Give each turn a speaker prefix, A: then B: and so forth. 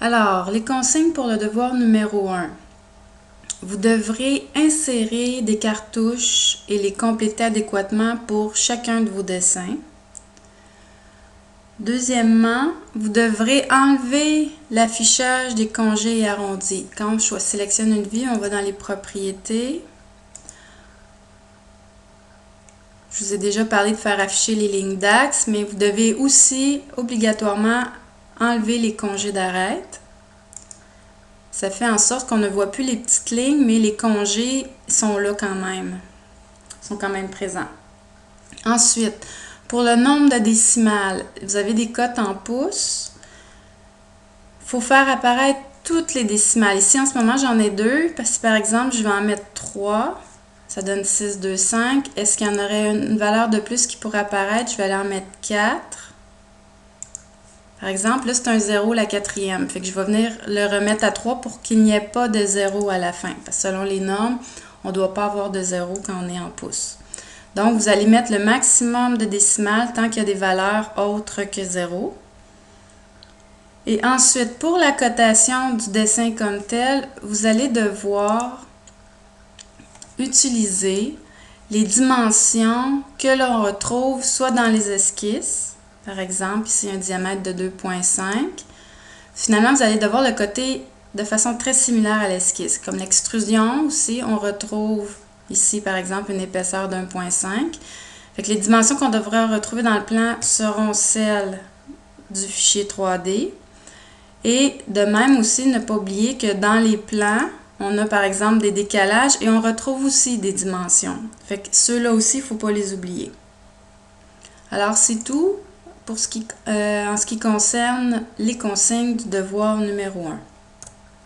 A: Alors, les consignes pour le devoir numéro 1. Vous devrez insérer des cartouches et les compléter adéquatement pour chacun de vos dessins. Deuxièmement, vous devrez enlever l'affichage des congés arrondis. Quand je sélectionne une vie, on va dans les propriétés. Je vous ai déjà parlé de faire afficher les lignes d'axe, mais vous devez aussi obligatoirement enlever les congés d'arête. Ça fait en sorte qu'on ne voit plus les petites lignes, mais les congés sont là quand même, sont quand même présents. Ensuite, pour le nombre de décimales, vous avez des cotes en pouces. Il faut faire apparaître toutes les décimales. Ici, en ce moment, j'en ai 2, parce que par exemple, je vais en mettre 3. Ça donne 6, 2, 5. Est-ce qu'il y en aurait une valeur de plus qui pourrait apparaître? Je vais aller en mettre 4. Par exemple, là, c'est un 0 la quatrième. Fait que je vais venir le remettre à 3 pour qu'il n'y ait pas de 0 à la fin. Parce que selon les normes, on ne doit pas avoir de 0 quand on est en pouces. Donc, vous allez mettre le maximum de décimales tant qu'il y a des valeurs autres que 0. Et ensuite, pour la cotation du dessin comme tel, vous allez devoir utiliser les dimensions que l'on retrouve soit dans les esquisses, par exemple, ici un diamètre de 2,5. Finalement, vous allez devoir le coter de façon très similaire à l'esquisse. Comme l'extrusion aussi, on retrouve ici, par exemple, une épaisseur de 1,5. Fait que les dimensions qu'on devrait retrouver dans le plan seront celles du fichier 3D. Et de même aussi, ne pas oublier que dans les plans, on a par exemple des décalages et on retrouve aussi des dimensions. Fait que ceux-là aussi, il ne faut pas les oublier. Alors, c'est tout pour en ce qui concerne les consignes du devoir numéro 1.